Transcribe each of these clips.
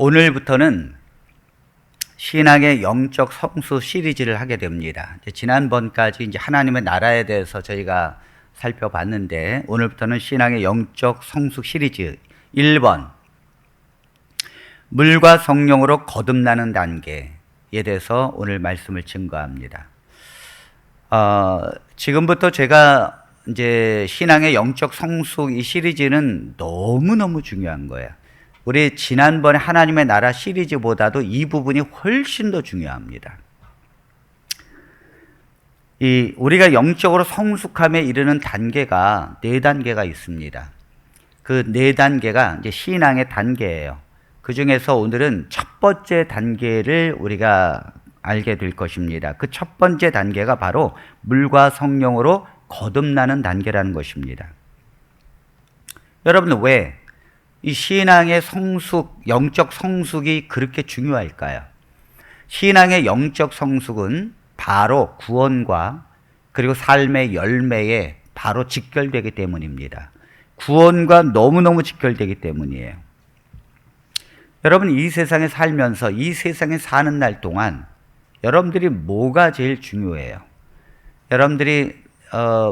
오늘부터는 신앙의 영적 성수 시리즈를 하게 됩니다. 지난번까지 이제 하나님의 나라에 대해서 저희가 살펴봤는데, 오늘부터는 신앙의 영적 성수 시리즈 1번, 물과 성령으로 거듭나는 단계에 대해서 오늘 말씀을 증거합니다. 지금부터 제가 이제 신앙의 영적 성수 이 시리즈는 너무너무 중요한 거예요. 우리 지난번에 하나님의 나라 시리즈보다도 이 부분이 훨씬 더 중요합니다. 우리가 영적으로 성숙함에 이르는 단계가 4단계가 있습니다. 그 4단계가 이제 신앙의 단계예요. 그 중에서 오늘은 첫 번째 단계를 우리가 알게 될 것입니다. 그 첫 번째 단계가 바로 물과 성령으로 거듭나는 단계라는 것입니다. 여러분, 왜 이 신앙의 성숙, 영적 성숙이 그렇게 중요할까요? 신앙의 영적 성숙은 바로 구원과 그리고 삶의 열매에 바로 직결되기 때문입니다. 구원과 너무너무 직결되기 때문이에요. 여러분, 이 세상에 살면서 이 세상에 사는 날 동안 여러분들이 뭐가 제일 중요해요? 여러분들이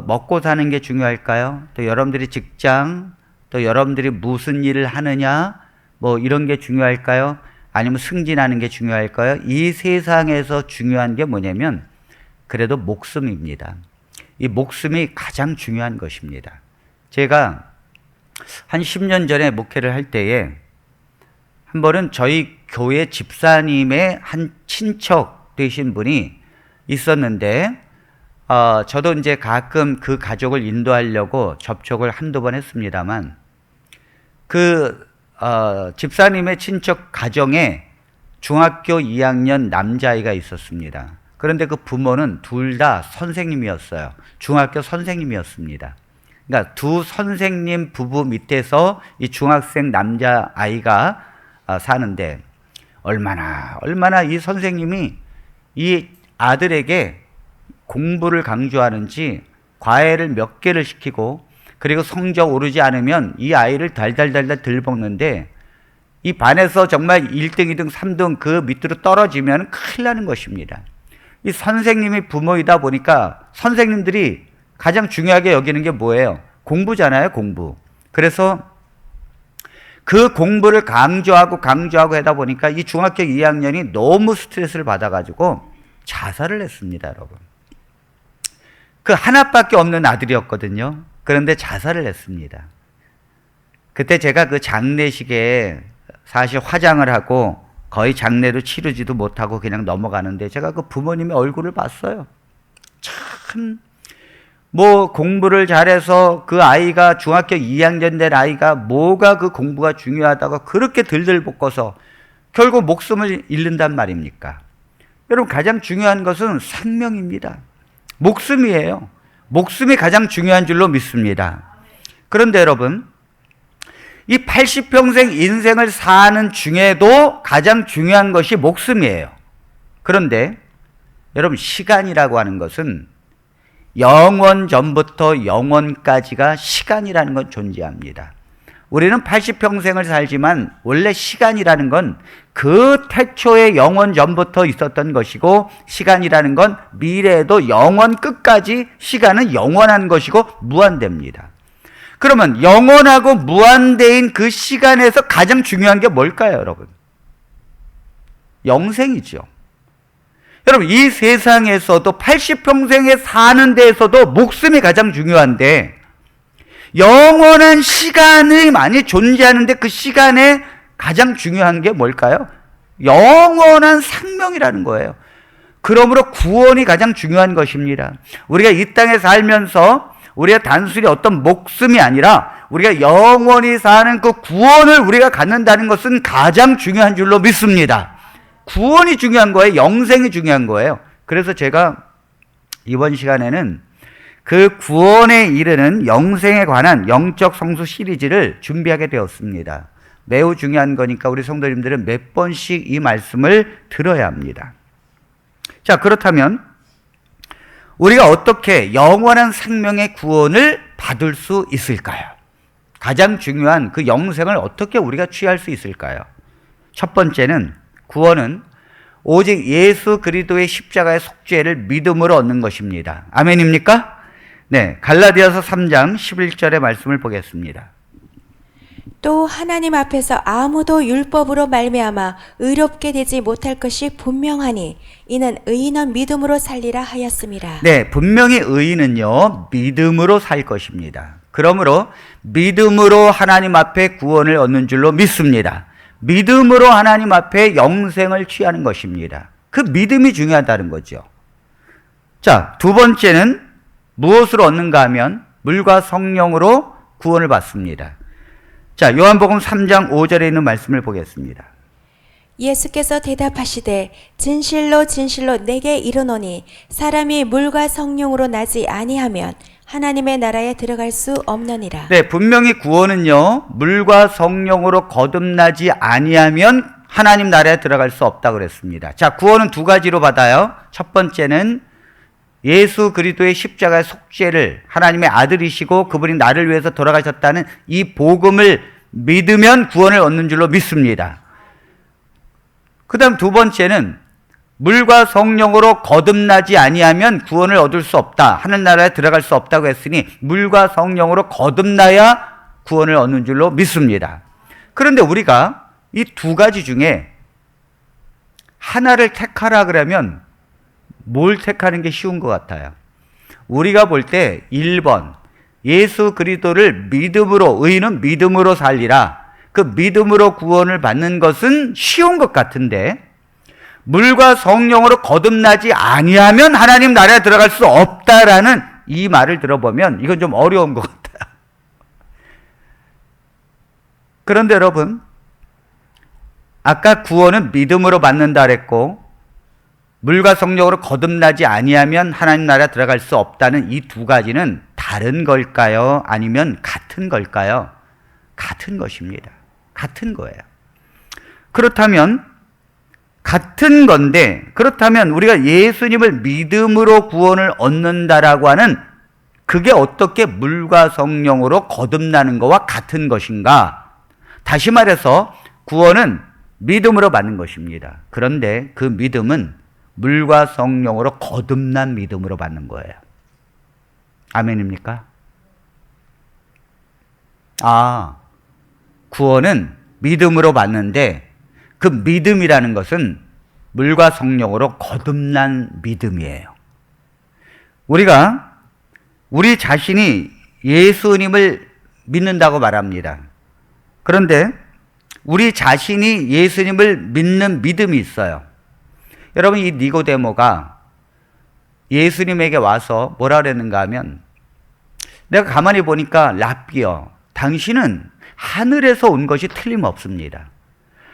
먹고 사는 게 중요할까요? 또 여러분들이 직장, 또 여러분들이 무슨 일을 하느냐, 뭐 이런 게 중요할까요? 아니면 승진하는 게 중요할까요? 이 세상에서 중요한 게 뭐냐면 그래도 목숨입니다. 이 목숨이 가장 중요한 것입니다. 제가 한 10년 전에 목회를 할 때에 한 번은 저희 교회 집사님의 한 친척 되신 분이 있었는데, 저도 이제 가끔 그 가족을 인도하려고 접촉을 한두 번 했습니다만, 집사님의 친척 가정에 중학교 2학년 남자아이가 있었습니다. 그런데 그 부모는 둘 다 선생님이었어요. 중학교 선생님이었습니다. 그러니까 두 선생님 부부 밑에서 이 중학생 남자아이가 사는데, 얼마나 이 선생님이 이 아들에게 공부를 강조하는지 과외를 몇 개를 시키고, 그리고 성적 오르지 않으면 이 아이를 달달달달 들볶는데, 이 반에서 정말 1등, 2등, 3등 그 밑으로 떨어지면 큰일 나는 것입니다. 이 선생님이 부모이다 보니까 선생님들이 가장 중요하게 여기는 게 뭐예요? 공부잖아요, 공부. 그래서 그 공부를 강조하고 하다 보니까 이 중학교 2학년이 너무 스트레스를 받아가지고 자살을 했습니다, 여러분. 그 하나밖에 없는 아들이었거든요. 그런데 자살을 했습니다. 그때 제가 그 장례식에 사실 화장을 하고 거의 장례도 치르지도 못하고 그냥 넘어가는데, 제가 그 부모님의 얼굴을 봤어요. 참, 뭐 공부를 잘해서 그 아이가 중학교 2학년 된 아이가 뭐가 그 공부가 중요하다고 그렇게 들들 볶아서 결국 목숨을 잃는단 말입니까? 여러분, 가장 중요한 것은 생명입니다. 목숨이에요. 목숨이 가장 중요한 줄로 믿습니다. 그런데 여러분, 이 80평생 인생을 사는 중에도 가장 중요한 것이 목숨이에요. 그런데 여러분, 시간이라고 하는 것은 영원 전부터 영원까지가 시간이라는 건 존재합니다. 우리는 80평생을 살지만 원래 시간이라는 건 그 태초의 영원 전부터 있었던 것이고, 시간이라는 건 미래에도 영원 끝까지 시간은 영원한 것이고 무한대입니다. 그러면 영원하고 무한대인 그 시간에서 가장 중요한 게 뭘까요, 여러분? 영생이죠. 여러분, 이 세상에서도 80평생에 사는 데에서도 목숨이 가장 중요한데, 영원한 시간이 많이 존재하는데 그 시간에 가장 중요한 게 뭘까요? 영원한 생명이라는 거예요. 그러므로 구원이 가장 중요한 것입니다. 우리가 이 땅에 살면서 우리가 단순히 어떤 목숨이 아니라 우리가 영원히 사는 그 구원을 우리가 갖는다는 것은 가장 중요한 줄로 믿습니다. 구원이 중요한 거예요. 영생이 중요한 거예요. 그래서 제가 이번 시간에는 그 구원에 이르는 영생에 관한 영적 성수 시리즈를 준비하게 되었습니다. 매우 중요한 거니까 우리 성도님들은 몇 번씩 이 말씀을 들어야 합니다. 자, 그렇다면 우리가 어떻게 영원한 생명의 구원을 받을 수 있을까요? 가장 중요한 그 영생을 어떻게 우리가 취할 수 있을까요? 첫 번째는 구원은 오직 예수 그리스도의 십자가의 속죄를 믿음으로 얻는 것입니다. 아멘입니까? 네, 갈라디아서 3장 11절의 말씀을 보겠습니다. 또 하나님 앞에서 아무도 율법으로 말미암아 의롭게 되지 못할 것이 분명하니 이는 의인은 믿음으로 살리라 하였습니다. 네, 분명히 의인은요 믿음으로 살 것입니다. 그러므로 믿음으로 하나님 앞에 구원을 얻는 줄로 믿습니다. 믿음으로 하나님 앞에 영생을 취하는 것입니다. 그 믿음이 중요하다는 거죠. 자, 두 번째는 무엇으로 얻는가 하면 물과 성령으로 구원을 받습니다. 자, 요한복음 3장 5절에 있는 말씀을 보겠습니다. 예수께서 대답하시되 진실로 진실로 내게 이르노니 사람이 물과 성령으로 나지 아니하면 하나님의 나라에 들어갈 수 없느니라. 네, 분명히 구원은요 물과 성령으로 거듭나지 아니하면 하나님 나라에 들어갈 수 없다고 그랬습니다. 자, 구원은 두 가지로 받아요. 첫 번째는 예수 그리스도의 십자가의 속죄를 하나님의 아들이시고 그분이 나를 위해서 돌아가셨다는 이 복음을 믿으면 구원을 얻는 줄로 믿습니다. 그 다음 두 번째는 물과 성령으로 거듭나지 아니하면 구원을 얻을 수 없다. 하늘나라에 들어갈 수 없다고 했으니 물과 성령으로 거듭나야 구원을 얻는 줄로 믿습니다. 그런데 우리가 이 두 가지 중에 하나를 택하라 그러면 뭘 택하는 게 쉬운 것 같아요? 우리가 볼 때 1번 예수 그리스도를 믿음으로, 의인은 믿음으로 살리라. 그 믿음으로 구원을 받는 것은 쉬운 것 같은데 물과 성령으로 거듭나지 아니하면 하나님 나라에 들어갈 수 없다라는 이 말을 들어보면 이건 좀 어려운 것 같아요. 그런데 여러분, 아까 구원은 믿음으로 받는다 그랬고 물과 성령으로 거듭나지 아니하면 하나님 나라에 들어갈 수 없다는 이 두 가지는 다른 걸까요? 아니면 같은 걸까요? 같은 것입니다. 같은 거예요. 그렇다면 같은 건데, 그렇다면 우리가 예수님을 믿음으로 구원을 얻는다라고 하는 그게 어떻게 물과 성령으로 거듭나는 것과 같은 것인가? 다시 말해서 구원은 믿음으로 받는 것입니다. 그런데 그 믿음은 물과 성령으로 거듭난 믿음으로 받는 거예요. 아멘입니까? 구원은 믿음으로 받는데 그 믿음이라는 것은 물과 성령으로 거듭난 믿음이에요. 우리가 우리 자신이 예수님을 믿는다고 말합니다. 그런데 우리 자신이 예수님을 믿는 믿음이 있어요. 여러분, 이 니고데모가 예수님에게 와서 뭐라 그랬는가 하면, 내가 가만히 보니까 랍비여, 당신은 하늘에서 온 것이 틀림없습니다.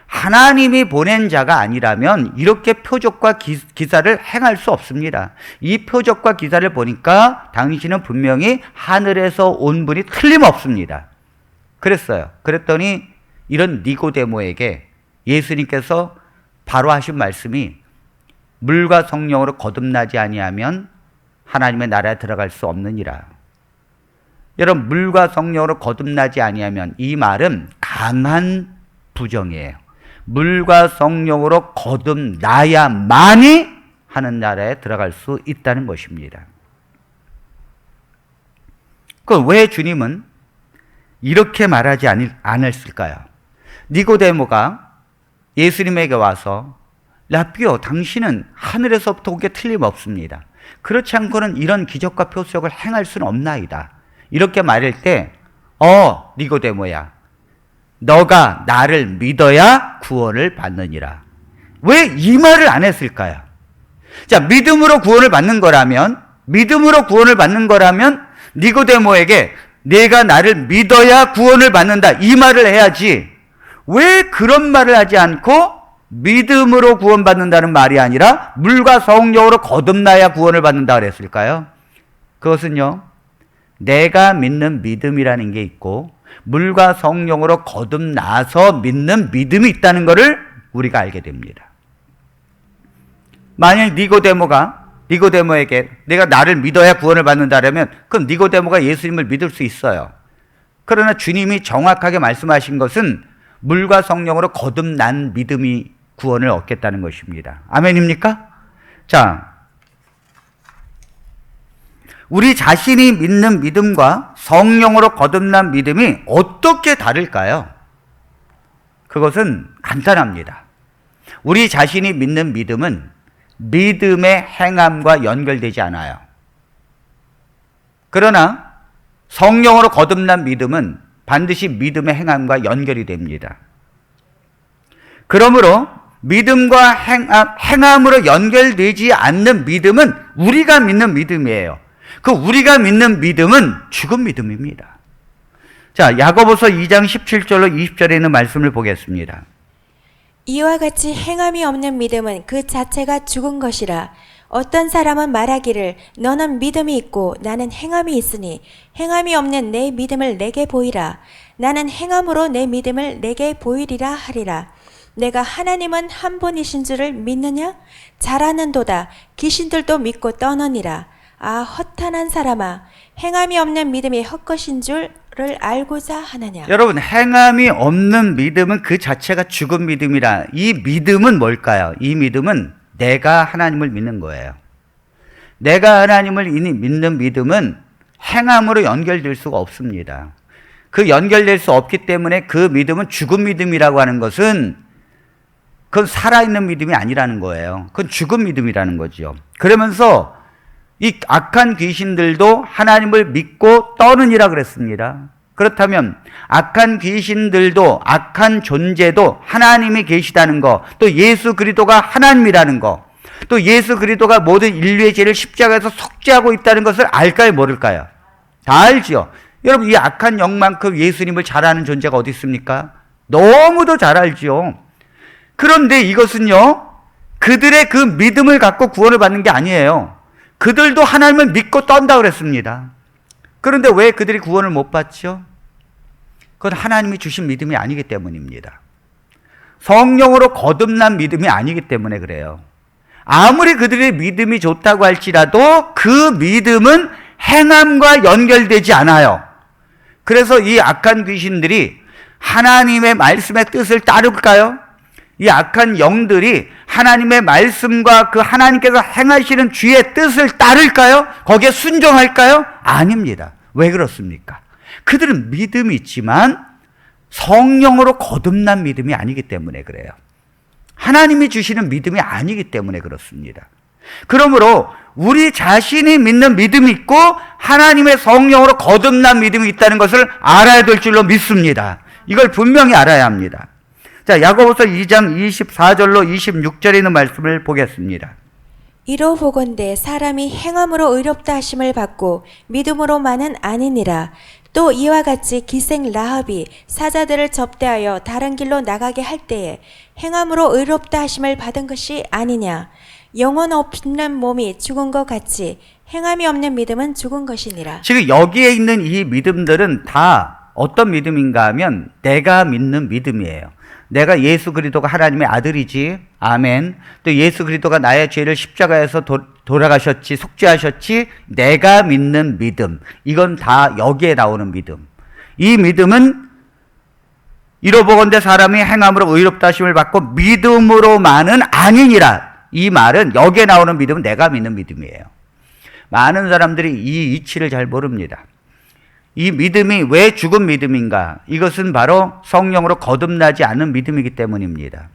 하나님이 보낸 자가 아니라면 이렇게 표적과 기사를 행할 수 없습니다. 이 표적과 기사를 보니까 당신은 분명히 하늘에서 온 분이 틀림없습니다. 그랬어요. 그랬더니 이런 니고데모에게 예수님께서 바로 하신 말씀이 물과 성령으로 거듭나지 아니하면 하나님의 나라에 들어갈 수 없느니라. 여러분, 물과 성령으로 거듭나지 아니하면, 이 말은 강한 부정이에요. 물과 성령으로 거듭나야만이 하는 나라에 들어갈 수 있다는 것입니다. 그럼 왜 주님은 이렇게 말하지 않았을까요? 니고데모가 예수님에게 와서 랍비여, 당신은 하늘에서부터 온 게 틀림없습니다. 그렇지 않고는 이런 기적과 표적을 행할 수는 없나이다. 이렇게 말할 때 니고데모야, 너가 나를 믿어야 구원을 받느니라. 왜 이 말을 안 했을까요? 자, 믿음으로 구원을 받는 거라면 니고데모에게 내가 나를 믿어야 구원을 받는다, 이 말을 해야지 왜 그런 말을 하지 않고 믿음으로 구원받는다는 말이 아니라 물과 성령으로 거듭나야 구원을 받는다 그랬을까요? 그것은요, 내가 믿는 믿음이라는 게 있고 물과 성령으로 거듭나서 믿는 믿음이 있다는 것을 우리가 알게 됩니다. 만일 니고데모에게 내가 나를 믿어야 구원을 받는다라면 그럼 니고데모가 예수님을 믿을 수 있어요. 그러나 주님이 정확하게 말씀하신 것은 물과 성령으로 거듭난 믿음이 구원을 얻겠다는 것입니다. 아멘입니까? 자, 우리 자신이 믿는 믿음과 성령으로 거듭난 믿음이 어떻게 다를까요? 그것은 간단합니다. 우리 자신이 믿는 믿음은 믿음의 행함과 연결되지 않아요. 그러나 성령으로 거듭난 믿음은 반드시 믿음의 행함과 연결이 됩니다. 그러므로 믿음과 행함으로 연결되지 않는 믿음은 우리가 믿는 믿음이에요. 그 우리가 믿는 믿음은 죽은 믿음입니다. 자, 야고보서 2장 17절로 20절에 있는 말씀을 보겠습니다. 이와 같이 행함이 없는 믿음은 그 자체가 죽은 것이라. 어떤 사람은 말하기를 너는 믿음이 있고 나는 행함이 있으니 행함이 없는 내 믿음을 내게 보이라. 나는 행함으로 내 믿음을 내게 보이리라 하리라. 내가 하나님은 한 분이신 줄을 믿느냐? 잘하는도다. 귀신들도 믿고 떠느니라. 아, 허탄한 사람아, 행함이 없는 믿음이 헛것인 줄을 알고자 하느냐? 여러분, 행함이 없는 믿음은 그 자체가 죽은 믿음이라. 이 믿음은 뭘까요? 이 믿음은 내가 하나님을 믿는 거예요. 내가 하나님을 믿는 믿음은 행함으로 연결될 수가 없습니다. 그 연결될 수 없기 때문에 그 믿음은 죽은 믿음이라고 하는 것은 그건 살아있는 믿음이 아니라는 거예요. 그건 죽은 믿음이라는 거죠. 그러면서 이 악한 귀신들도 하나님을 믿고 떠느니라 그랬습니다. 그렇다면 악한 귀신들도 악한 존재도 하나님이 계시다는 거, 또 예수 그리스도가 하나님이라는 거, 또 예수 그리스도가 모든 인류의 죄를 십자가에서 속죄하고 있다는 것을 알까요, 모를까요? 다 알지요. 여러분, 이 악한 영만큼 예수님을 잘 아는 존재가 어디 있습니까? 너무도 잘 알지요. 그런데 이것은요, 그들의 그 믿음을 갖고 구원을 받는 게 아니에요. 그들도 하나님을 믿고 떤다 그랬습니다. 그런데 왜 그들이 구원을 못 받죠? 그건 하나님이 주신 믿음이 아니기 때문입니다. 성령으로 거듭난 믿음이 아니기 때문에 그래요. 아무리 그들의 믿음이 좋다고 할지라도 그 믿음은 행함과 연결되지 않아요. 그래서 이 악한 귀신들이 하나님의 말씀의 뜻을 따를까요? 이 악한 영들이 하나님의 말씀과 그 하나님께서 행하시는 주의 뜻을 따를까요? 거기에 순종할까요? 아닙니다. 왜 그렇습니까? 그들은 믿음이 있지만 성령으로 거듭난 믿음이 아니기 때문에 그래요. 하나님이 주시는 믿음이 아니기 때문에 그렇습니다. 그러므로 우리 자신이 믿는 믿음이 있고 하나님의 성령으로 거듭난 믿음이 있다는 것을 알아야 될 줄로 믿습니다. 이걸 분명히 알아야 합니다. 자, 야고보서 2장 24절로 26절에 있는 말씀을 보겠습니다. 이로 보건대 사람이 행함으로 의롭다 하심을 받고 믿음으로만은 아니니라. 또 이와 같이 기생 라합이 사자들을 접대하여 다른 길로 나가게 할 때에 행함으로 의롭다 하심을 받은 것이 아니냐. 영혼 없는 몸이 죽은 것 같이 행함이 없는 믿음은 죽은 것이니라. 지금 여기에 있는 이 믿음들은 다 어떤 믿음인가 하면 내가 믿는 믿음이에요. 내가 예수 그리스도가 하나님의 아들이지. 아멘. 또 예수 그리스도가 나의 죄를 십자가에서 돌아가셨지, 속죄하셨지. 내가 믿는 믿음. 이건 다 여기에 나오는 믿음. 이 믿음은 이로보건대 사람이 행함으로 의롭다 하심을 받고 믿음으로만은 아니니라. 이 말은 여기에 나오는 믿음은 내가 믿는 믿음이에요. 많은 사람들이 이 이치를 잘 모릅니다. 이 믿음이 왜 죽은 믿음인가? 이것은 바로 성령으로 거듭나지 않은 믿음이기 때문입니다.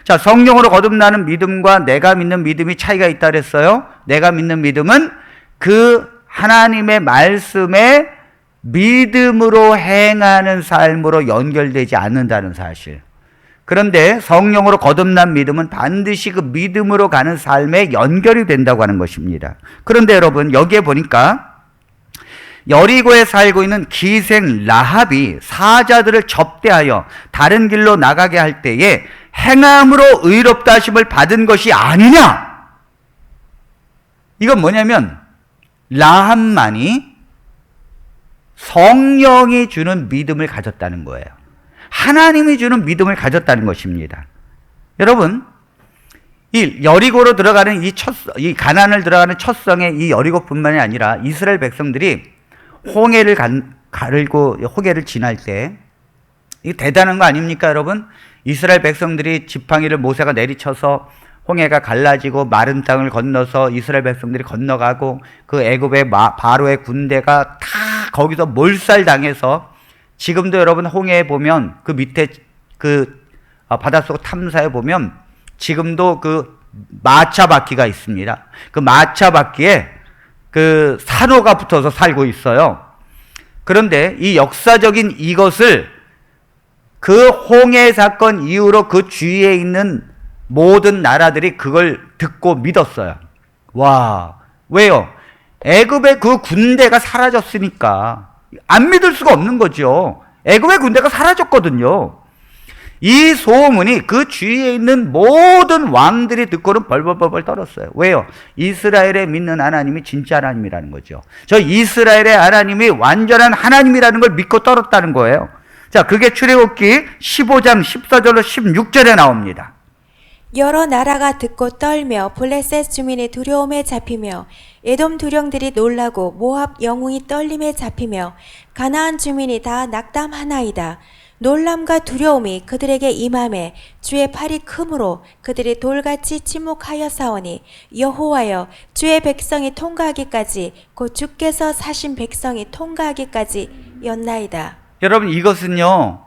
자, 성령으로 거듭나는 믿음과 내가 믿는 믿음이 차이가 있다 그랬어요. 내가 믿는 믿음은 그 하나님의 말씀에 믿음으로 행하는 삶으로 연결되지 않는다는 사실. 그런데 성령으로 거듭난 믿음은 반드시 그 믿음으로 가는 삶에 연결이 된다고 하는 것입니다. 그런데 여러분, 여기에 보니까 여리고에 살고 있는 기생 라합이 사자들을 접대하여 다른 길로 나가게 할 때에 행함으로 의롭다 하심을 받은 것이 아니냐? 이건 뭐냐면 라합만이 성령이 주는 믿음을 가졌다는 거예요. 하나님이 주는 믿음을 가졌다는 것입니다. 여러분, 이 여리고로 들어가는 이 가나안을 들어가는 첫 성의 이 여리고뿐만이 아니라 이스라엘 백성들이 홍해를 가르고 홍해를 지날 때 이게 대단한 거 아닙니까, 여러분? 이스라엘 백성들이 지팡이를 모세가 내리쳐서 홍해가 갈라지고 마른 땅을 건너서 이스라엘 백성들이 건너가고 그 애굽의 바로의 군대가 다 거기서 몰살당해서 지금도 여러분 홍해에 보면 그 밑에 그 바닷속 탐사에 보면 지금도 그 마차 바퀴가 있습니다. 그 마차 바퀴에 그 산호가 붙어서 살고 있어요. 그런데 이 역사적인 이것을 그 홍해 사건 이후로 그 주위에 있는 모든 나라들이 그걸 듣고 믿었어요. 와, 왜요? 애굽의 그 군대가 사라졌으니까 안 믿을 수가 없는 거죠. 애굽의 군대가 사라졌거든요. 이 소문이 그 주위에 있는 모든 왕들이 듣고는 벌벌벌벌 떨었어요. 왜요? 이스라엘에 믿는 하나님이 진짜 하나님이라는 거죠. 저 이스라엘의 하나님이 완전한 하나님이라는 걸 믿고 떨었다는 거예요. 자, 그게 출애굽기 15장 14절로 16절에 나옵니다. 여러 나라가 듣고 떨며 블레셋 주민이 두려움에 잡히며 에돔 두령들이 놀라고 모압 영웅이 떨림에 잡히며 가나안 주민이 다 낙담하나이다. 놀람과 두려움이 그들에게 임함에 주의 팔이 크므로 그들이 돌같이 침묵하였사오니 여호와여 주의 백성이 통과하기까지 곧 주께서 사신 백성이 통과하기까지 였나이다. 여러분, 이것은요,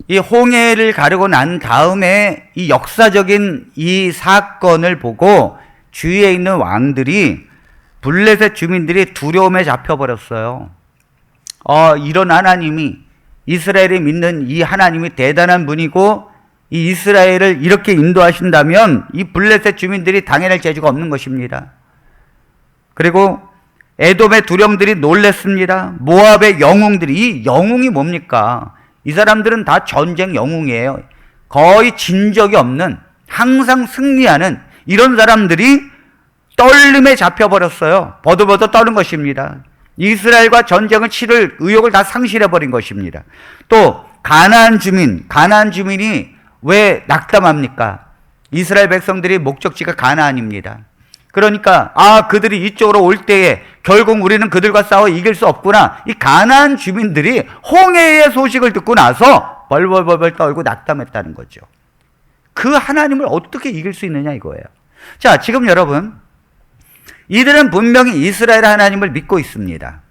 이 홍해를 가르고 난 다음에 이 역사적인 이 사건을 보고 주위에 있는 왕들이 블레셋 주민들이 두려움에 잡혀버렸어요. 이런 하나님이, 이스라엘이 믿는 이 하나님이 대단한 분이고 이 이스라엘을 이렇게 인도하신다면 이 블레셋 주민들이 당해낼 재주가 없는 것입니다. 그리고 에돔의 두령들이 놀랬습니다. 모압의 영웅들이, 이 영웅이 뭡니까? 이 사람들은 다 전쟁 영웅이에요. 거의 진 적이 없는, 항상 승리하는 이런 사람들이 떨림에 잡혀버렸어요. 버들버들 떠는 것입니다. 이스라엘과 전쟁을 치를 의욕을 다 상실해버린 것입니다. 또 가나안 주민이 왜 낙담합니까? 이스라엘 백성들이 목적지가 가나안입니다. 그러니까 그들이 이쪽으로 올 때에 결국 우리는 그들과 싸워 이길 수 없구나. 이 가나안 주민들이 홍해의 소식을 듣고 나서 벌벌벌벌 떨고 낙담했다는 거죠. 그 하나님을 어떻게 이길 수 있느냐 이거예요. 자, 지금 여러분, 이들은 분명히 이스라엘 하나님을 믿고 있습니다.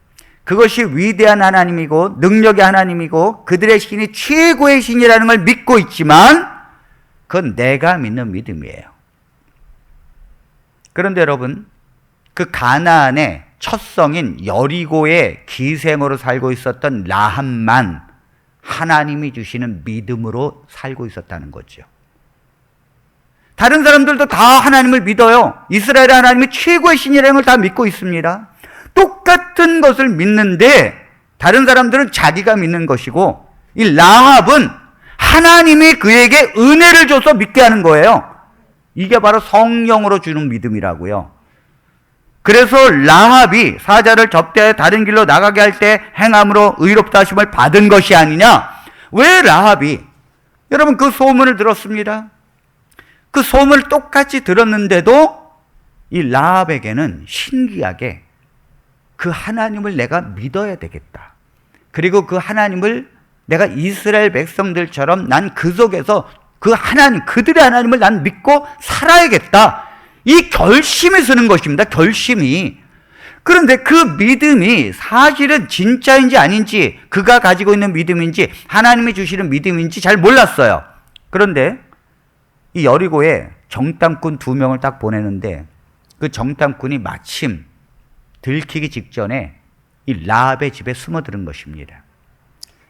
그것이 위대한 하나님이고 능력의 하나님이고 그들의 신이 최고의 신이라는 걸 믿고 있지만 그건 내가 믿는 믿음이에요. 그런데 여러분, 그 가나안의 첫 성인 여리고의 기생으로 살고 있었던 라합만 하나님이 주시는 믿음으로 살고 있었다는 거죠. 다른 사람들도 다 하나님을 믿어요. 이스라엘 하나님이 최고의 신이라는 걸 다 믿고 있습니다. 똑같은 것을 믿는데 다른 사람들은 자기가 믿는 것이고 이 라합은 하나님이 그에게 은혜를 줘서 믿게 하는 거예요. 이게 바로 성령으로 주는 믿음이라고요. 그래서 라합이 사자를 접대해 다른 길로 나가게 할 때 행함으로 의롭다 하심을 받은 것이 아니냐? 왜 라합이? 여러분, 그 소문을 들었습니다. 그 소문을 똑같이 들었는데도 이 라합에게는 신기하게 그 하나님을 내가 믿어야 되겠다. 그리고 그 하나님을 내가 이스라엘 백성들처럼 난 그 속에서 그 하나님, 그들의 하나님을 난 믿고 살아야겠다. 이 결심이 서는 것입니다. 결심이. 그런데 그 믿음이 사실은 진짜인지 아닌지, 그가 가지고 있는 믿음인지 하나님이 주시는 믿음인지 잘 몰랐어요. 그런데 이 여리고에 정탐꾼 2명을 딱 보내는데 그 정탐꾼이 마침 들키기 직전에 이 라합의 집에 숨어드는 것입니다.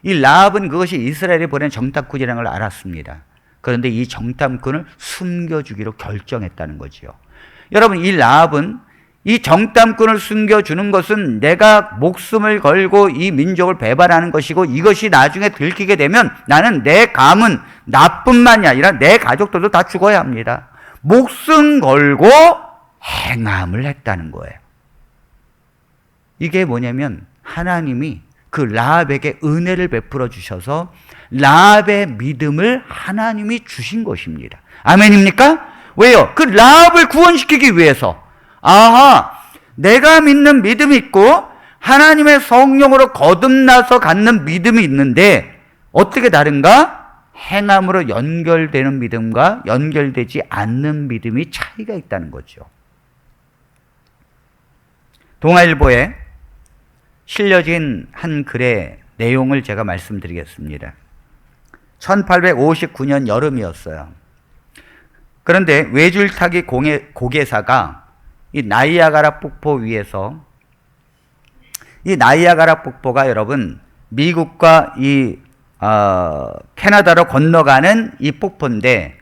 이 라합은 그것이 이스라엘이 보낸 정탐꾼이라는 걸 알았습니다. 그런데 이 정탐꾼을 숨겨주기로 결정했다는 거지요. 여러분, 이 라합은 이 정탐꾼을 숨겨주는 것은 내가 목숨을 걸고 이 민족을 배반하는 것이고 이것이 나중에 들키게 되면 나는 내 가문 나뿐만이 아니라 내 가족들도 다 죽어야 합니다. 목숨 걸고 행함을 했다는 거예요. 이게 뭐냐면 하나님이 그 라합에게 은혜를 베풀어 주셔서 라합의 믿음을 하나님이 주신 것입니다. 아멘입니까? 왜요? 그 라합을 구원시키기 위해서. 내가 믿는 믿음이 있고 하나님의 성령으로 거듭나서 갖는 믿음이 있는데 어떻게 다른가? 행함으로 연결되는 믿음과 연결되지 않는 믿음이 차이가 있다는 거죠. 동아일보에 실려진 한 글의 내용을 제가 말씀드리겠습니다. 1859년 여름이었어요. 그런데 외줄타기 고개사가 이 나이아가라 폭포 위에서, 이 나이아가라 폭포가 여러분 미국과 이 캐나다로 건너가는 이 폭포인데,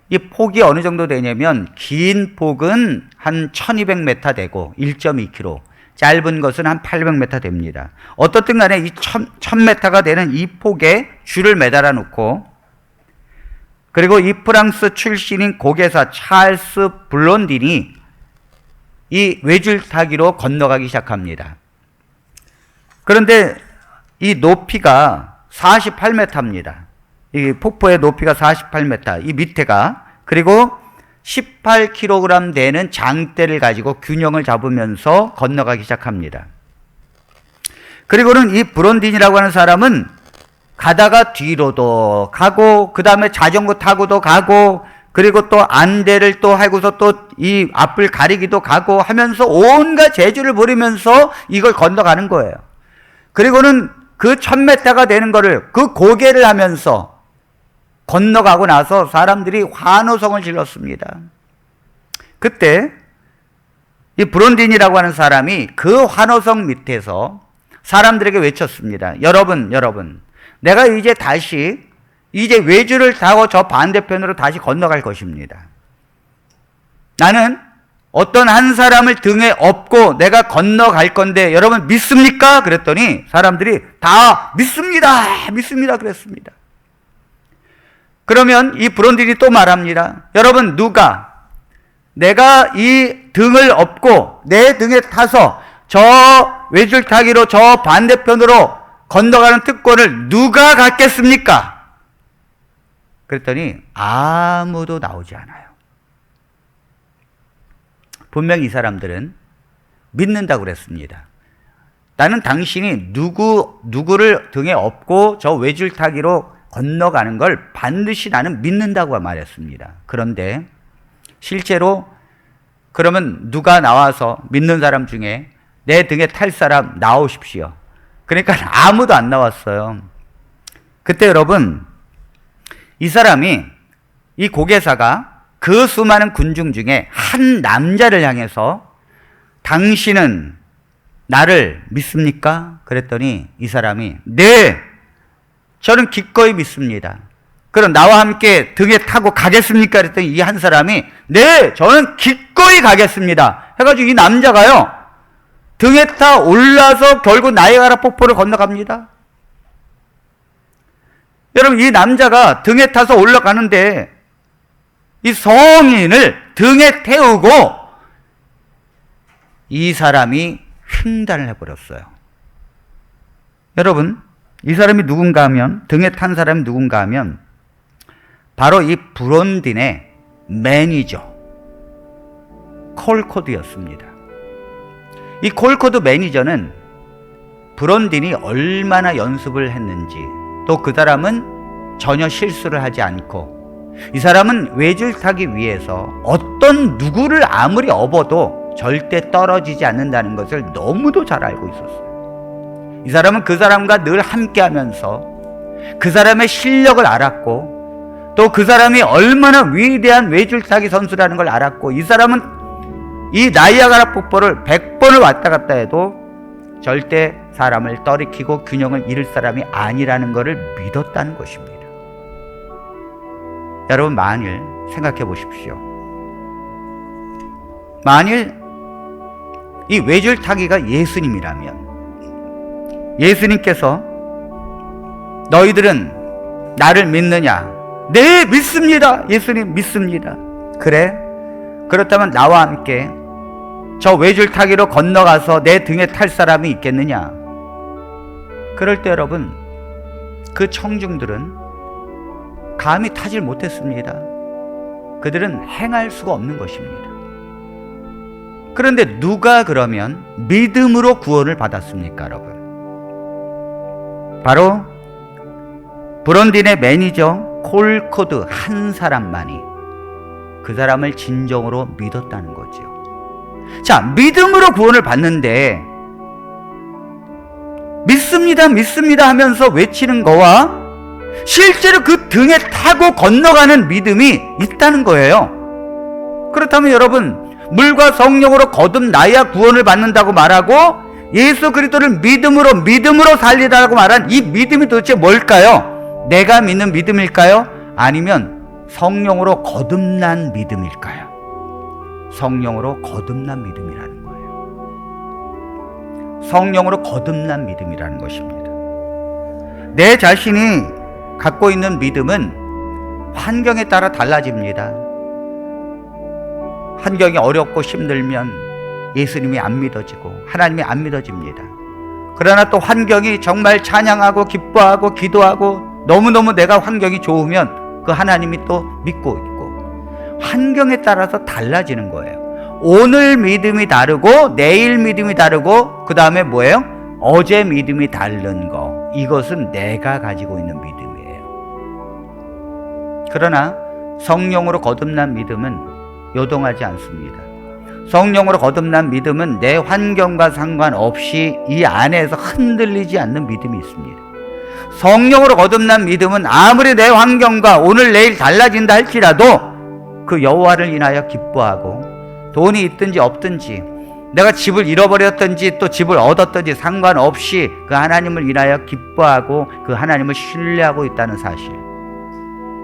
이 폭이 어느 정도 되냐면 긴 폭은 한 1200m 되고 1.2km, 짧은 것은 한 800m 됩니다. 어떻든 간에 이 1000m가 되는 이 폭에 줄을 매달아 놓고, 그리고 이 프랑스 출신인 고개사 찰스 블론딘이 이 외줄타기로 건너가기 시작합니다. 그런데 이 높이가 48m입니다. 이 폭포의 높이가 48m, 이 밑에가. 그리고 18kg 되는 장대를 가지고 균형을 잡으면서 건너가기 시작합니다. 그리고는 이 브론딘이라고 하는 사람은 가다가 뒤로도 가고, 그 다음에 자전거 타고도 가고, 그리고 또 안대를 또 하고서 또 이 앞을 가리기도 가고 하면서 온갖 재주를 부리면서 이걸 건너가는 거예요. 그리고는 그 1000m가 되는 거를 그 고개를 하면서 건너가고 나서 사람들이 환호성을 질렀습니다. 그때 이 브론딘이라고 하는 사람이 그 환호성 밑에서 사람들에게 외쳤습니다. 여러분, 내가 이제 외줄을 타고 저 반대편으로 다시 건너갈 것입니다. 나는 어떤 한 사람을 등에 업고 내가 건너갈 건데 여러분 믿습니까? 그랬더니 사람들이 다 믿습니다 그랬습니다. 그러면 이 브론딘이 또 말합니다. 여러분, 내가 이 등을 업고 내 등에 타서 저 외줄타기로 저 반대편으로 건너가는 특권을 누가 갖겠습니까? 그랬더니 아무도 나오지 않아요. 분명히 이 사람들은 믿는다고 그랬습니다. 나는 당신이 누구를 등에 업고 저 외줄타기로 건너가는 걸 반드시 나는 믿는다고 말했습니다. 그런데 실제로 그러면 누가 나와서 믿는 사람 중에 내 등에 탈 사람 나오십시오. 그러니까 아무도 안 나왔어요. 그때 여러분, 이 사람이, 이 고개사가 그 수많은 군중 중에 한 남자를 향해서 당신은 나를 믿습니까? 그랬더니 이 사람이 네, 저는 기꺼이 믿습니다. 그럼 나와 함께 등에 타고 가겠습니까? 그랬더니 이 한 사람이 네, 저는 기꺼이 가겠습니다. 해가지고 이 남자가요, 등에 타 올라서 결국 나이아가라 폭포를 건너갑니다. 여러분, 이 남자가 등에 타서 올라가는데 이 성인을 등에 태우고 이 사람이 횡단을 해버렸어요. 여러분, 이 사람이 누군가 하면, 등에 탄 사람이 누군가 하면 바로 이 브론딘의 매니저 콜코드였습니다. 이 콜코드 매니저는 브론딘이 얼마나 연습을 했는지, 또 그 사람은 전혀 실수를 하지 않고, 이 사람은 외줄타기 위해서 어떤 누구를 아무리 업어도 절대 떨어지지 않는다는 것을 너무도 잘 알고 있었어요. 이 사람은 그 사람과 늘 함께 하면서 그 사람의 실력을 알았고, 또 그 사람이 얼마나 위대한 외줄타기 선수라는 걸 알았고, 이 사람은 이 나이아가라 폭포를 100번을 왔다 갔다 해도 절대 사람을 떨어뜨리고 균형을 잃을 사람이 아니라는 것을 믿었다는 것입니다. 여러분, 만일 생각해 보십시오. 만일 이 외줄타기가 예수님이라면, 예수님께서 너희들은 나를 믿느냐? 네, 믿습니다. 예수님 믿습니다. 그래? 그렇다면 나와 함께 저 외줄타기로 건너가서 내 등에 탈 사람이 있겠느냐? 그럴 때 여러분, 그 청중들은 감히 타질 못했습니다. 그들은 행할 수가 없는 것입니다. 그런데 누가 그러면 믿음으로 구원을 받았습니까, 여러분? 바로 브론딘의 매니저 콜코드 한 사람만이 그 사람을 진정으로 믿었다는 거죠. 자, 믿음으로 구원을 받는데 믿습니다, 믿습니다 하면서 외치는 거와 실제로 그 등에 타고 건너가는 믿음이 있다는 거예요. 그렇다면 여러분, 물과 성령으로 거듭나야 구원을 받는다고 말하고 예수 그리스도를 믿음으로 살리다라고 말한 이 믿음이 도대체 뭘까요? 내가 믿는 믿음일까요? 아니면 성령으로 거듭난 믿음일까요? 성령으로 거듭난 믿음이라는 거예요. 성령으로 거듭난 믿음이라는 것입니다. 내 자신이 갖고 있는 믿음은 환경에 따라 달라집니다. 환경이 어렵고 힘들면 예수님이 안 믿어지고 하나님이 안 믿어집니다. 그러나 또 환경이 정말 찬양하고 기뻐하고 기도하고 너무너무 내가 환경이 좋으면 그 하나님이 또 믿고 있고, 환경에 따라서 달라지는 거예요. 오늘 믿음이 다르고 내일 믿음이 다르고 그 다음에 뭐예요? 어제 믿음이 다른 거, 이것은 내가 가지고 있는 믿음이에요. 그러나 성령으로 거듭난 믿음은 요동하지 않습니다. 성령으로 거듭난 믿음은 내 환경과 상관없이 이 안에서 흔들리지 않는 믿음이 있습니다. 성령으로 거듭난 믿음은 아무리 내 환경과 오늘 내일 달라진다 할지라도 그 여호와를 인하여 기뻐하고, 돈이 있든지 없든지 내가 집을 잃어버렸든지 또 집을 얻었든지 상관없이 그 하나님을 인하여 기뻐하고 그 하나님을 신뢰하고 있다는 사실,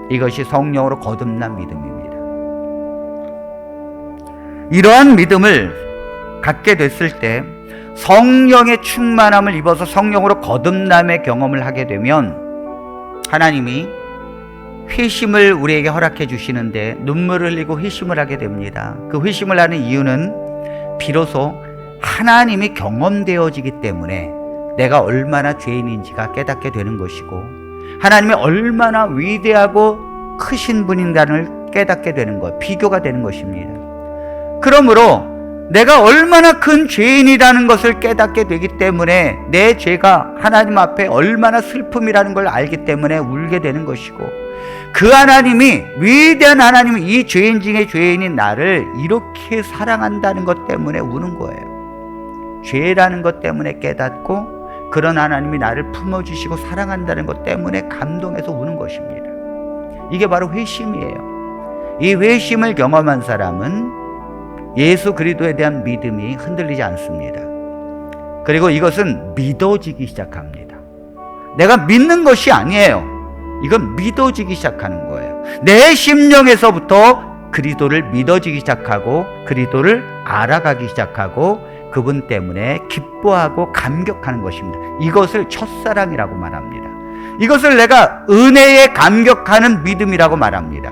이것이 성령으로 거듭난 믿음입니다. 이러한 믿음을 갖게 됐을 때 성령의 충만함을 입어서 성령으로 거듭남의 경험을 하게 되면 하나님이 회심을 우리에게 허락해 주시는데 눈물을 흘리고 회심을 하게 됩니다. 그 회심을 하는 이유는 비로소 하나님이 경험되어지기 때문에 내가 얼마나 죄인인지가 깨닫게 되는 것이고, 하나님이 얼마나 위대하고 크신 분인가를 깨닫게 되는 것, 비교가 되는 것입니다. 그러므로 내가 얼마나 큰 죄인이라는 것을 깨닫게 되기 때문에 내 죄가 하나님 앞에 얼마나 슬픔이라는 걸 알기 때문에 울게 되는 것이고, 그 하나님이, 위대한 하나님이 이 죄인 중에 죄인인 나를 이렇게 사랑한다는 것 때문에 우는 거예요. 죄라는 것 때문에 깨닫고 그런 하나님이 나를 품어주시고 사랑한다는 것 때문에 감동해서 우는 것입니다. 이게 바로 회심이에요. 이 회심을 경험한 사람은 예수 그리스도에 대한 믿음이 흔들리지 않습니다. 그리고 이것은 믿어지기 시작합니다. 내가 믿는 것이 아니에요. 이건 믿어지기 시작하는 거예요. 내 심령에서부터 그리스도를 믿어지기 시작하고 그리스도를 알아가기 시작하고 그분 때문에 기뻐하고 감격하는 것입니다. 이것을 첫사랑이라고 말합니다. 이것을 내가 은혜에 감격하는 믿음이라고 말합니다.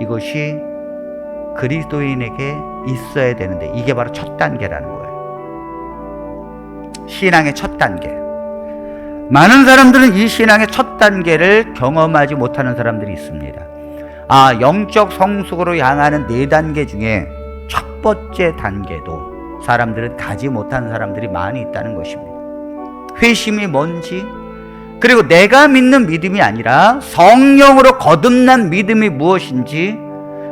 이것이 그리스도인에게 있어야 되는데 이게 바로 첫 단계라는 거예요. 신앙의 첫 단계. 많은 사람들은 이 신앙의 첫 단계를 경험하지 못하는 사람들이 있습니다. 영적 성숙으로 향하는 4단계 중에 첫 번째 단계도 사람들은 가지 못하는 사람들이 많이 있다는 것입니다. 회심이 뭔지, 그리고 내가 믿는 믿음이 아니라 성령으로 거듭난 믿음이 무엇인지,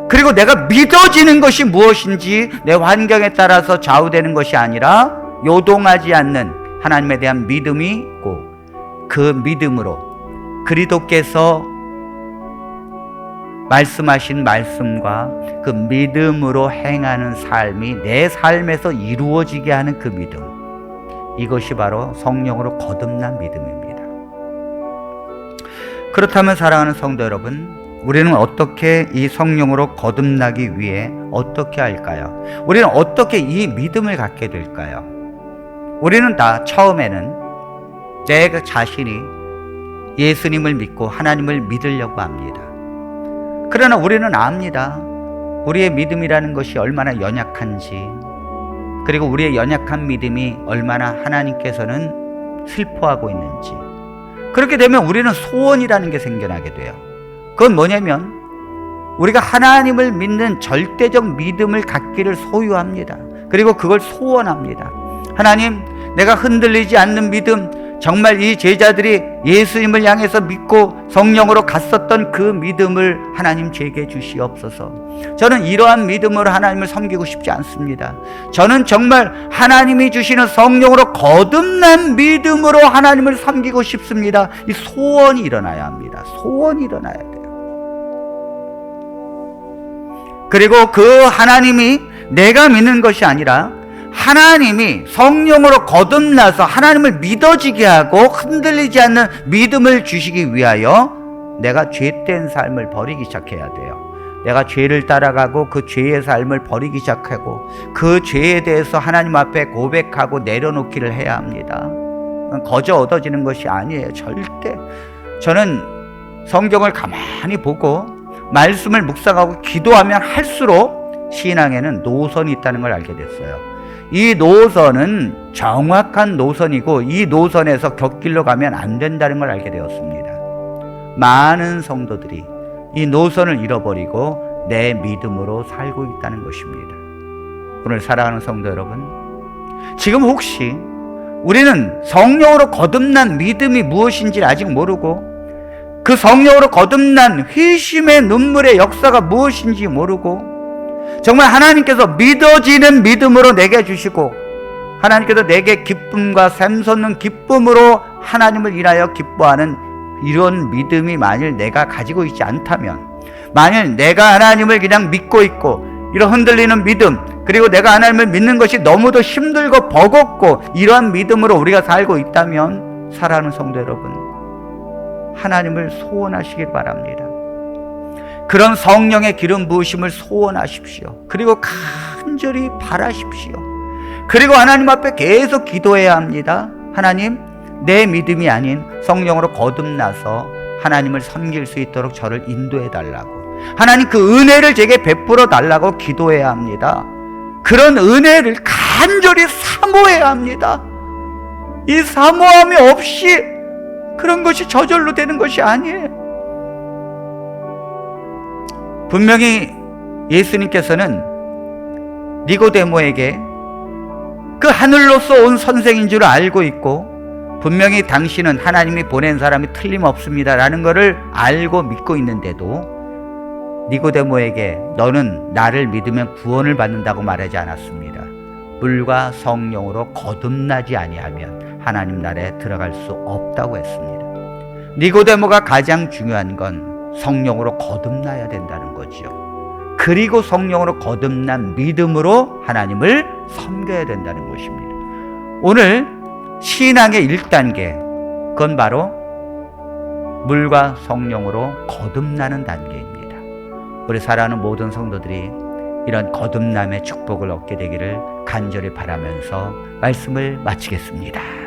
그리고 내가 믿어지는 것이 무엇인지, 내 환경에 따라서 좌우되는 것이 아니라 요동하지 않는 하나님에 대한 믿음이 있고, 그 믿음으로 그리스도께서 말씀하신 말씀과 그 믿음으로 행하는 삶이 내 삶에서 이루어지게 하는 그 믿음, 이것이 바로 성령으로 거듭난 믿음입니다. 그렇다면 사랑하는 성도 여러분, 우리는 어떻게 이 성령으로 거듭나기 위해 어떻게 할까요? 우리는 어떻게 이 믿음을 갖게 될까요? 우리는 다 처음에는 내 자신이 예수님을 믿고 하나님을 믿으려고 합니다. 그러나 우리는 압니다. 우리의 믿음이라는 것이 얼마나 연약한지, 그리고 우리의 연약한 믿음이 얼마나 하나님께서는 슬퍼하고 있는지. 그렇게 되면 우리는 소원이라는 게 생겨나게 돼요. 그건 뭐냐면 우리가 하나님을 믿는 절대적 믿음을 갖기를 소유합니다. 그리고 그걸 소원합니다. 하나님, 내가 흔들리지 않는 믿음, 정말 이 제자들이 예수님을 향해서 믿고 성령으로 갔었던 그 믿음을 하나님 제게 주시옵소서. 저는 이러한 믿음으로 하나님을 섬기고 싶지 않습니다. 저는 정말 하나님이 주시는 성령으로 거듭난 믿음으로 하나님을 섬기고 싶습니다. 이 소원이 일어나야 합니다. 소원이 일어나야 돼요. 그리고 그 하나님이 내가 믿는 것이 아니라 하나님이 성령으로 거듭나서 하나님을 믿어지게 하고 흔들리지 않는 믿음을 주시기 위하여 내가 죄된 삶을 버리기 시작해야 돼요. 내가 죄를 따라가고 그 죄의 삶을 버리기 시작하고 그 죄에 대해서 하나님 앞에 고백하고 내려놓기를 해야 합니다. 거저 얻어지는 것이 아니에요. 절대. 저는 성경을 가만히 보고 말씀을 묵상하고 기도하면 할수록 신앙에는 노선이 있다는 걸 알게 됐어요. 이 노선은 정확한 노선이고 이 노선에서 곁길로 가면 안 된다는 걸 알게 되었습니다. 많은 성도들이 이 노선을 잃어버리고 내 믿음으로 살고 있다는 것입니다. 오늘 사랑하는 성도 여러분, 지금 혹시 우리는 성령으로 거듭난 믿음이 무엇인지 아직 모르고 그 성령으로 거듭난 회심의 눈물의 역사가 무엇인지 모르고 정말 하나님께서 믿어지는 믿음으로 내게 주시고 하나님께서 내게 기쁨과 샘솟는 기쁨으로 하나님을 인하여 기뻐하는 이런 믿음이 만일 내가 가지고 있지 않다면, 만일 내가 하나님을 그냥 믿고 있고 이런 흔들리는 믿음, 그리고 내가 하나님을 믿는 것이 너무도 힘들고 버겁고 이러한 믿음으로 우리가 살고 있다면, 사랑하는 성도 여러분, 하나님을 소원하시길 바랍니다. 그런 성령의 기름 부으심을 소원하십시오. 그리고 간절히 바라십시오. 그리고 하나님 앞에 계속 기도해야 합니다. 하나님, 내 믿음이 아닌 성령으로 거듭나서 하나님을 섬길 수 있도록 저를 인도해 달라고, 하나님 그 은혜를 제게 베풀어 달라고 기도해야 합니다. 그런 은혜를 간절히 사모해야 합니다. 이 사모함이 없이 그런 것이 저절로 되는 것이 아니에요. 분명히 예수님께서는 니고데모에게 그 하늘로서 온 선생인 줄 알고 있고 분명히 당신은 하나님이 보낸 사람이 틀림없습니다 라는 것을 알고 믿고 있는데도 니고데모에게 너는 나를 믿으면 구원을 받는다고 말하지 않았습니다. 물과 성령으로 거듭나지 아니하면 하나님 나라에 들어갈 수 없다고 했습니다. 니고데모가 가장 중요한 건 성령으로 거듭나야 된다는 거죠. 그리고 성령으로 거듭난 믿음으로 하나님을 섬겨야 된다는 것입니다. 오늘 신앙의 1단계, 그건 바로 물과 성령으로 거듭나는 단계입니다. 우리 사랑하는 모든 성도들이 이런 거듭남의 축복을 얻게 되기를 간절히 바라면서 말씀을 마치겠습니다.